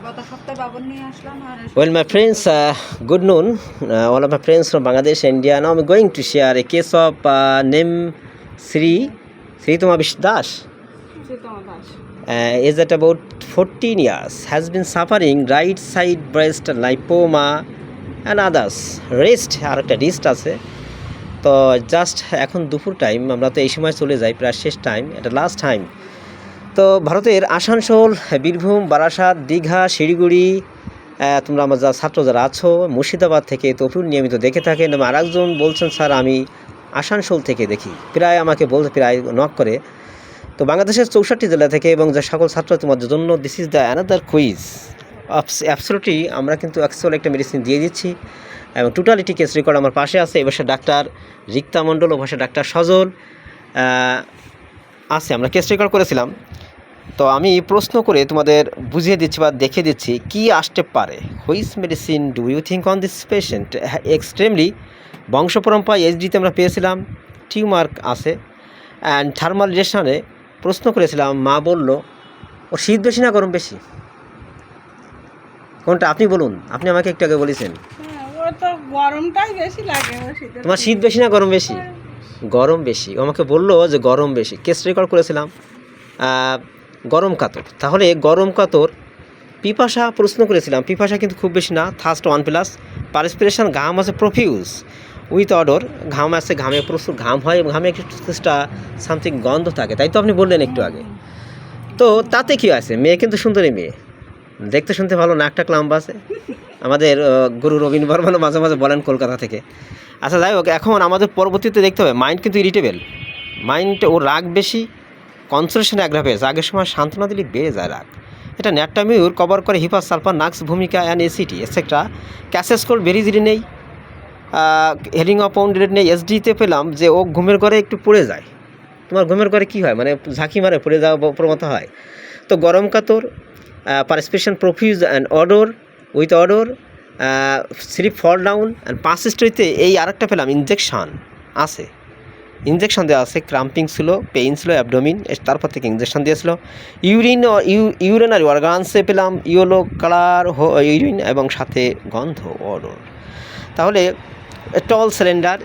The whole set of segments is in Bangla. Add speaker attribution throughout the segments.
Speaker 1: গত সপ্তাহে বাবন নিয়ে আসলাম আর
Speaker 2: Well, my friends, good noon. All of my friends from Bangladesh, India. Now I'm going to share a case of name Sri Toma Das.
Speaker 1: Sreetama Das.
Speaker 2: Is at about 14 years. Has been suffering right side breast lipoma and others. Rest আর একটা রিস্ট আছে। তো জাস্ট এখন দুপুর টাইম, আমরা তো এই সময় চলে যাই, প্রায় শেষ টাইম, এটা লাস্ট টাইম। তো ভারতের আসানসোল, বীরভূম, বারাসাত, দীঘা, শিলিগুড়ি, তোমরা আমার ছাত্র যারা আছো মুর্শিদাবাদ থেকে তফুল নিয়মিত দেখে থাকেন, এবং আরেকজন বলছেন স্যার আমি আসানসোল থেকে দেখি, প্রায় আমাকে বলতে প্রায় নক করে। তো বাংলাদেশের 64 জেলা থেকে এবং যে সকল ছাত্র তোমাদের জন্য this is the another quiz. Absolutely আমরা কিন্তু অ্যাকচুয়াল একটা মেডিসিন দিয়ে দিচ্ছি, এবং টোটালিটি কেস রেকর্ড আমার পাশে আছে। এবার ডাক্তার রিক্তা মণ্ডল ও ভাষা ডাক্তার সজল আছে, আমরা কেস রেকর্ড করেছিলাম। তো আমি প্রশ্ন করে তোমাদের বুঝিয়ে দিচ্ছি বা দেখে দিচ্ছি কি আসতে পারে। Which medicine do you think on this patient? Extremely বংশ পরম্পরা এইচডিতে আমরা পেয়েছিলাম, টিউমার আছে, অ্যান্ড থার্মাল রিলেশনে প্রশ্ন করেছিলাম, মা বলল ও শীত বেশি না গরম বেশি, কোনটা আপনি বলুন, আপনি আমাকে একটু আগে বলেছেন।
Speaker 1: ওর তো গরমটাই বেশি লাগে,
Speaker 2: তোমার শীত বেশি না গরম বেশি? গরম বেশি। ও আমাকে বললো যে গরম বেশি। কেস রেকর্ড করেছিলাম গরম কাতর। তাহলে গরম কাতর পিপাসা প্রশ্ন করেছিলাম, পিপাসা কিন্তু খুব বেশি না, থার্স্ট 1+, পারস্পিরেশন ঘাম আছে প্রফিউজ উইথ অর্ডার, ঘাম আছে, ঘামে প্রচুর ঘাম হয় এবং ঘামে একটু সামথিং গন্ধ থাকে, তাই তো আপনি বললেন একটু আগে। তো তাতে কি আছে, মেয়ে কিন্তু সুন্দরী মেয়ে, দেখতে শুনতে ভালো, নাকটা লম্বা আছে। আমাদের গুরু রবীন বর্মন মাঝে মাঝে বলেন কলকাতা থেকে। আচ্ছা যাই হোক, এখন আমাদের পরবর্তীতে দেখতে হবে মাইন্ড কিন্তু ইরিটেবল, মাইন্ড ওর রাগ বেশি, কনসেন্ট্রেশন অ্যাগ্রাভেজ, আগের সময় সান্ত্বনা দিলে বেড়ে যায় রাগ। এটা ন্যাট্টামিউর কভার করে হিপাস সালফার, নাক্স ভূমিকা অ্যান্ড এসিটি এটসেট্রা। ক্যাসেসকোল বেরিজিরি নেই, হেলিং অপাউন্ড নেই। এসডিতে পেলাম যে ও ঘুমের ঘরে একটু পড়ে যায়। তোমার ঘুমের ঘরে কী হয়, মানে ঝাঁকি মারে পড়ে যাওয়া প্রবণতা হয়। তো গরম কাতর, perspiration profuse and odour with odour, slip fall down and পাঁচ স্টোরিতে এই আরেকটা পেলাম ইনজেকশন আছে, ইনজেকশন দেওয়া আছে, ক্রাম্পিং ছিল, পেইন ছিল অ্যাবডোমিন, তারপর থেকে ইনজেকশন দিয়েছিল। ইউরিন ইউরিনারি অর্গানসে পেলাম ইয়েলো কালার ইউরিন এবং সাথে গন্ধ অর্ডর। তাহলে টল সিলিন্ডার,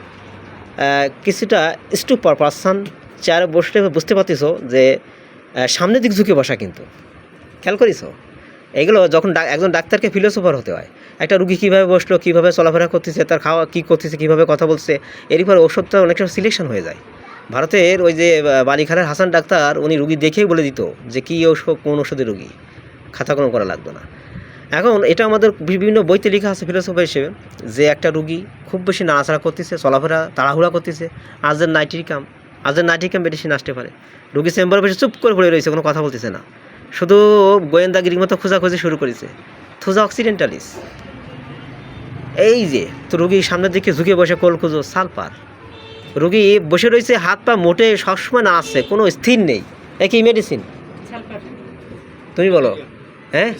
Speaker 2: কিছুটা স্টুপ পার পারসন, চেয়ারে বসলে বুঝতে পারতেছ যে সামনের দিক ঝুঁকে বসা, কিন্তু খেয়াল করিস এগুলো যখন একজন ডাক্তারকে ফিলোসোফার হতে হয়। একটা রুগী কীভাবে বসলো, কীভাবে চলাফেরা করতেছে, তার খাওয়া কী করতেছে, কীভাবে কথা বলছে, এরই পর ওষুধটা অনেকটা সিলেকশন হয়ে যায়। ভারতের ওই যে বালিখালের হাসান ডাক্তার, উনি রুগী দেখেই বলে দিত যে কী ওষুধ, কোন ওষুধের রুগী, খাতা কোনো করা লাগতো না। এখন এটা আমাদের বিভিন্ন বইতে লেখা আছে ফিলোসফার হিসেবে, যে একটা রুগী খুব বেশি নাড়াচাড়া করতেছে, চলাফেরা তাড়াহুড়া করতেছে, আজের নাইট্রিকাম মেডিসিন আসতে পারে। রুগী চেম্বারে বসে চুপ করে পড়ে রয়েছে, কোনো কথা বলতেছে না, শুধু গোয়েন্দাগিরির মতো খোঁজাখুঁজি শুরু করেছে, থুজা অক্সিডেন্টালিস। এই যে তো রুগী সামনের দিকে ঝুঁকে বসে কোল খুঁজো, সালফার। রুগী বসে রয়েছে, হাত পা মোটে সবসময় না আসছে, কোনো স্থির নেই, একই মেডিসিন। তুমি বলো, হ্যাঁ,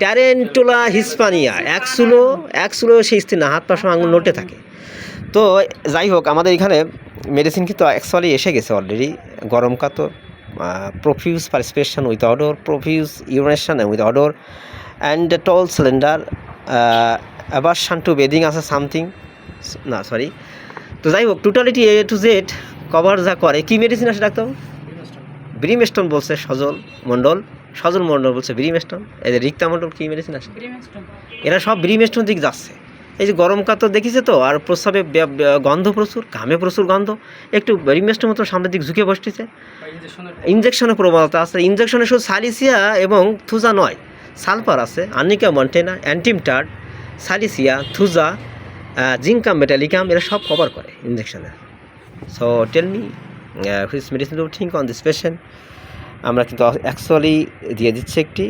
Speaker 2: ট্যারেন্টুলা হিসপানিয়া, একসুলো সেই স্থির না, হাত পা সব আঙুল নোটে থাকে। তো যাই হোক, আমাদের এখানে মেডিসিন কিন্তু অ্যাকচুয়ালি এসে গেছে অলরেডি। গরম কাতর, profuse perspiration with odour, profuse urination with odour, and tall cylinder, aversion to bathing আছে সামথিং, না সরি। তো যাই হোক, totality A to Z cover যা করে। কী মেডিসিন আসে ডাক্তার? ব্রিমস্টোন বলছে সজল মণ্ডল বলছে ব্রিমস্টোন। এই যে রিক্তা মণ্ডল, কী মেডিসিন আসে? এরা সব ব্রিমস্টোন দিক যাচ্ছে। এই যে গরম কাতর দেখিছে তো, আর প্রস্রাবে গন্ধ প্রচুর, ঘামে প্রচুর গন্ধ, একটু ব্রিমস্টোন মতো সামনের দিক ঝুঁকে বসতেছে। ইনজেকশনের প্রবণতা আছে। ইনজেকশনে শুধু সালিসিয়া এবং থুজা নয়, সালফার আছে, আর্নিকা মন্টেনা, অ্যান্টিমটার, সালিসিয়া, থুজা, জিঙ্কাম, মেটালিকাম, এরা সব কভার করে ইনজেকশনে। So tell me which medicine do think on this patient? আমরা কিন্তু অ্যাকচুয়ালি দিয়ে দিচ্ছি একটি